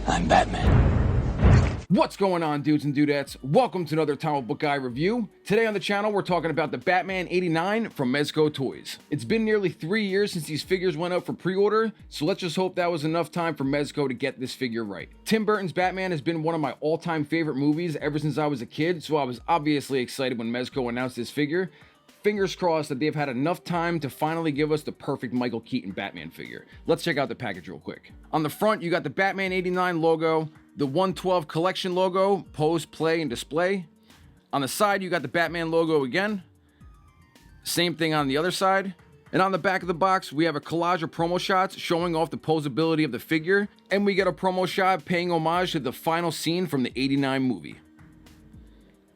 I'm Batman. What's going on, dudes and dudettes? Welcome to another Tomic Book Guy review. Today on the channel, we're talking about the Batman 89 from Mezco Toys. It's been nearly 3 years since these figures went up for pre-order, so let's just hope that was enough time for Mezco to get this figure right. Tim Burton's Batman has been one of my all-time favorite movies ever since I was a kid, so I was obviously excited when Mezco announced this figure. Fingers crossed that they've had enough time to finally give us the perfect Michael Keaton Batman figure. Let's check out the package real quick. On the front, you got the Batman 89 logo, the 112 collection logo, pose, play, and display. On the side, you got the Batman logo again. Same thing on the other side. And on the back of the box, we have a collage of promo shots showing off the posability of the figure. And we get a promo shot paying homage to the final scene from the 89 movie.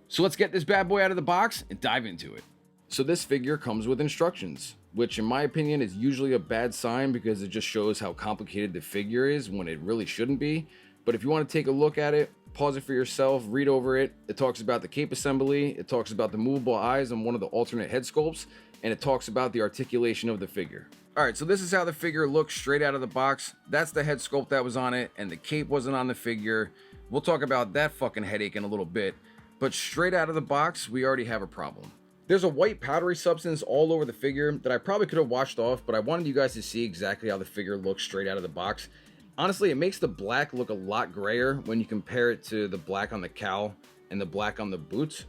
So let's get this bad boy out of the box and dive into it. So this figure comes with instructions, which in my opinion is usually a bad sign because it just shows how complicated the figure is when it really shouldn't be. But if you want to take a look at it, pause it for yourself, read over it. It talks about the cape assembly, it talks about the movable eyes on one of the alternate head sculpts, and it talks about the articulation of the figure. Alright, so this is how the figure looks straight out of the box. That's the head sculpt that was on it, and the cape wasn't on the figure. We'll talk about that fucking headache in a little bit. But straight out of the box, we already have a problem. There's a white powdery substance all over the figure that I probably could have washed off, but I wanted you guys to see exactly how the figure looks straight out of the box. Honestly, it makes the black look a lot grayer when you compare it to the black on the cowl and the black on the boots.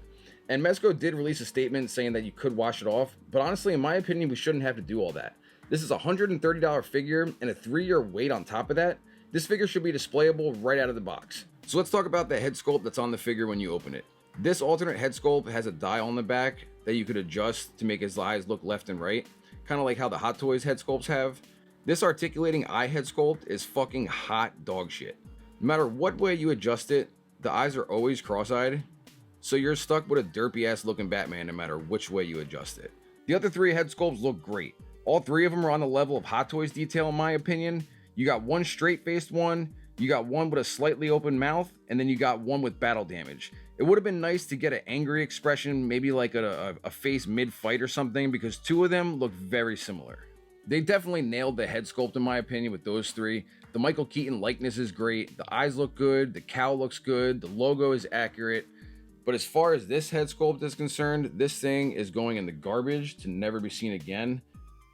And Mezco did release a statement saying that you could wash it off, but honestly, in my opinion, we shouldn't have to do all that. This is a $130 figure and a 3-year wait on top of that. This figure should be displayable right out of the box. So let's talk about the head sculpt that's on the figure when you open it. This alternate head sculpt has a dial on the back that you could adjust to make his eyes look left and right, kind of like how the Hot Toys head sculpts have. This articulating eye head sculpt is fucking hot dog shit. No matter what way you adjust it, the eyes are always cross-eyed, so you're stuck with a derpy ass looking Batman no matter which way you adjust it. The other 3 head sculpts look great. All 3 of them are on the level of Hot Toys detail in my opinion. You got one straight-faced one, you got one with a slightly open mouth, and then you got one with battle damage. It would have been nice to get an angry expression, maybe like a face mid-fight or something, because 2 of them look very similar. They definitely nailed the head sculpt in my opinion with those 3. The Michael Keaton likeness is great, the eyes look good, the cowl looks good, the logo is accurate. But as far as this head sculpt is concerned, this thing is going in the garbage to never be seen again.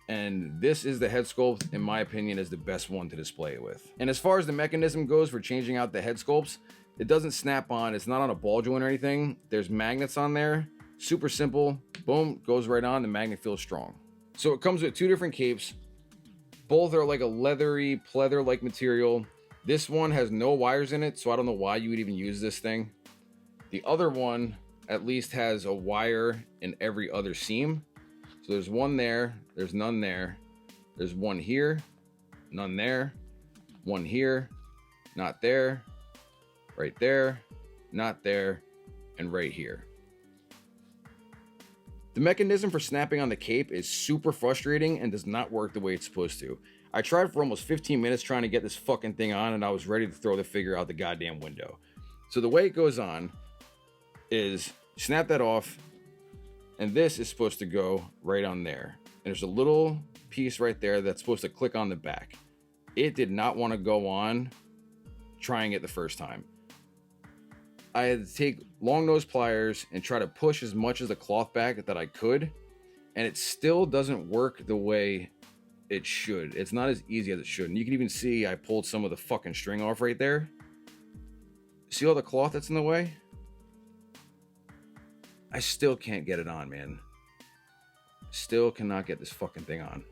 And this is the head sculpt, in my opinion, is the best one to display it with. And as far as the mechanism goes for changing out the head sculpts, it doesn't snap on, it's not on a ball joint or anything. There's magnets on there, super simple, boom, goes right on, the magnet feels strong. So it comes with 2 different capes. Both are like a leathery, pleather-like material. This one has no wires in it, so I don't know why you would even use this thing. The other one at least has a wire in every other seam. So there's one there, there's none there. There's one here, none there. One here, not there. Right there, not there, and right here. The mechanism for snapping on the cape is super frustrating and does not work the way it's supposed to. I tried for almost 15 minutes trying to get this fucking thing on and I was ready to throw the figure out the goddamn window. So the way it goes on is snap that off and this is supposed to go right on there. And there's a little piece right there that's supposed to click on the back. It did not want to go on trying it the first time. I had to take long nose pliers and try to push as much of the cloth back that I could, and it still doesn't work the way it should. It's not as easy as it should. And you can even see I pulled some of the fucking string off right there. See all the cloth that's in the way? I still can't get it on, man. Still cannot get this fucking thing on.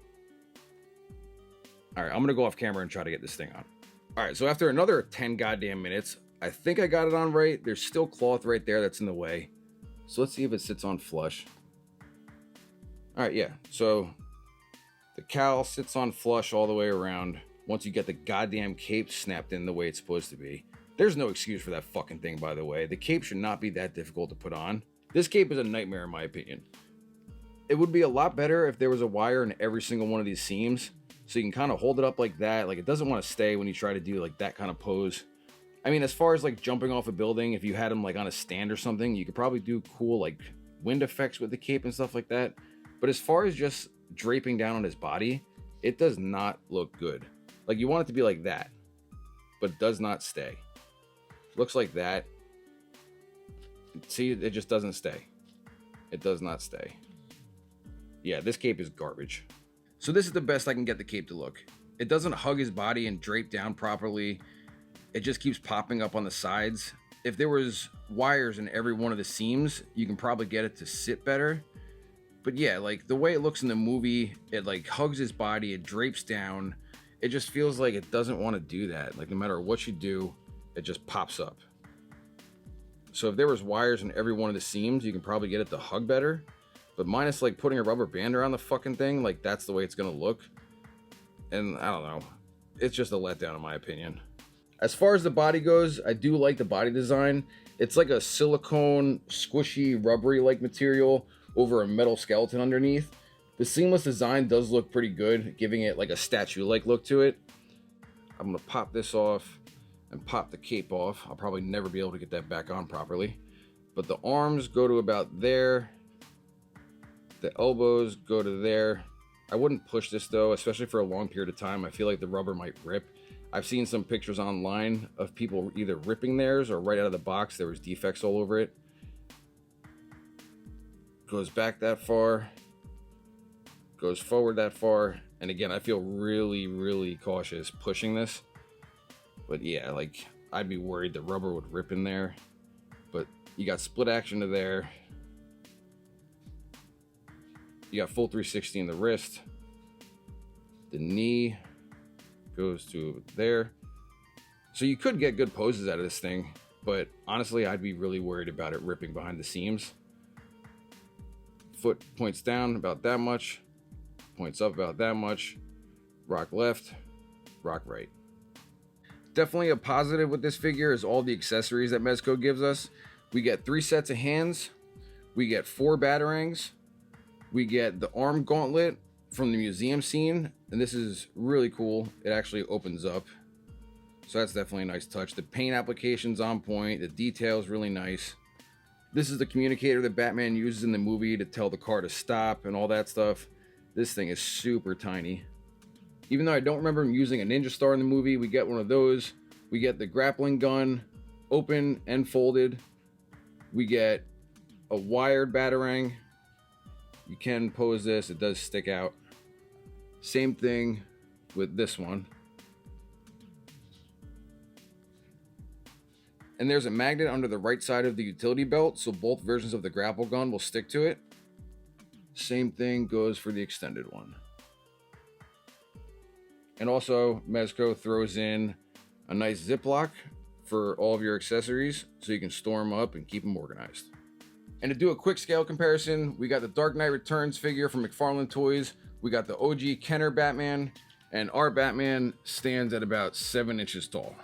All right, I'm gonna go off camera and try to get this thing on. All right, so after another 10 goddamn minutes, I think I got it on right. There's still cloth right there that's in the way. So let's see if it sits on flush. All right, yeah. So the cowl sits on flush all the way around once you get the goddamn cape snapped in the way it's supposed to be. There's no excuse for that fucking thing, by the way. The cape should not be that difficult to put on. This cape is a nightmare in my opinion. It would be a lot better if there was a wire in every single one of these seams, so you can kind of hold it up like that. Like it doesn't want to stay when you try to do like that kind of pose. I mean, as far as like jumping off a building, if you had him like on a stand or something, you could probably do cool like wind effects with the cape and stuff like that. But as far as just draping down on his body, it does not look good. Like you want it to be like that. but it does not stay. Looks like that. See, it just doesn't stay. It does not stay. Yeah, this cape is garbage. So this is the best I can get the cape to look. It doesn't hug his body and drape down properly. It just keeps popping up on the sides. If there was wires in every one of the seams, you can probably get it to sit better. But yeah, like the way it looks in the movie, it like hugs his body, it drapes down. It just feels like it doesn't want to do that. Like no matter what you do, it just pops up. So if there was wires in every one of the seams, you can probably get it to hug better. But minus like putting a rubber band around the fucking thing, like that's the way it's gonna look. And I don't know, it's just a letdown in my opinion. As far as the body goes, I do like the body design. It's like a silicone, squishy, rubbery like material over a metal skeleton underneath. The seamless design does look pretty good, giving it like a statue-like look to it. I'm gonna pop this off and pop the cape off. I'll probably never be able to get that back on properly. But the arms go to about there. The elbows go to there. I wouldn't push this though, especially for a long period of time. I feel like the rubber might rip. I've seen some pictures online of people either ripping theirs or right out of the box there was defects all over it. Goes back that far, goes forward that far, and again I feel really cautious pushing this. But yeah, like I'd be worried the rubber would rip in there. But you got split action to there. You got full 360 in the wrist. The knee goes to there. So you could get good poses out of this thing, but honestly I'd be really worried about it ripping behind the seams. Foot points down about that much, points up about that much, rock left, rock right. Definitely a positive with this figure is all the accessories that Mezco gives us. We get 3 sets of hands, we get 4 batarangs, we get the arm gauntlet from the museum scene, and this is really cool. It actually opens up, so that's definitely a nice touch. The paint application's on point, the detail's really nice. This is the communicator that Batman uses in the movie to tell the car to stop and all that stuff. This thing is super tiny. Even though I don't remember him using a ninja star in the movie, we get one of those. We get the grappling gun, open and folded. We get a wired batarang. You can pose this, it does stick out. Same thing with this one. And there's a magnet under the right side of the utility belt, so both versions of the grapple gun will stick to it. Same thing goes for the extended one. And also, Mezco throws in a nice Ziploc for all of your accessories, so you can store them up and keep them organized. And to do a quick scale comparison, we got the Dark Knight Returns figure from McFarlane Toys, we got the OG Kenner Batman, and our Batman stands at about 7 inches tall.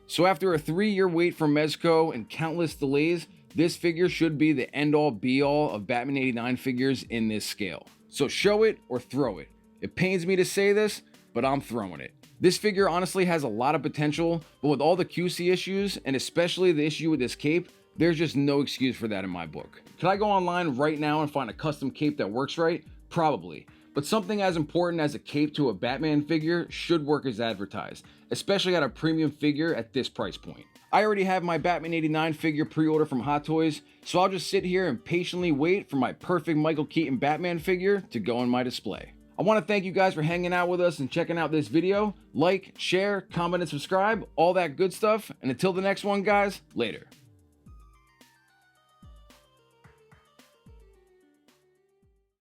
So after a 3-year wait from Mezco and countless delays, this figure should be the end-all be-all of Batman 89 figures in this scale. So show it or throw it. It pains me to say this, but I'm throwing it. This figure honestly has a lot of potential, but with all the QC issues, and especially the issue with this cape, there's just no excuse for that in my book. Could I go online right now and find a custom cape that works right? Probably. But something as important as a cape to a Batman figure should work as advertised, especially at a premium figure at this price point. I already have my Batman 89 figure pre-order from Hot Toys, so I'll just sit here and patiently wait for my perfect Michael Keaton Batman figure to go on my display. I want to thank you guys for hanging out with us and checking out this video. Like, share, comment, and subscribe, all that good stuff. And until the next one, guys, later.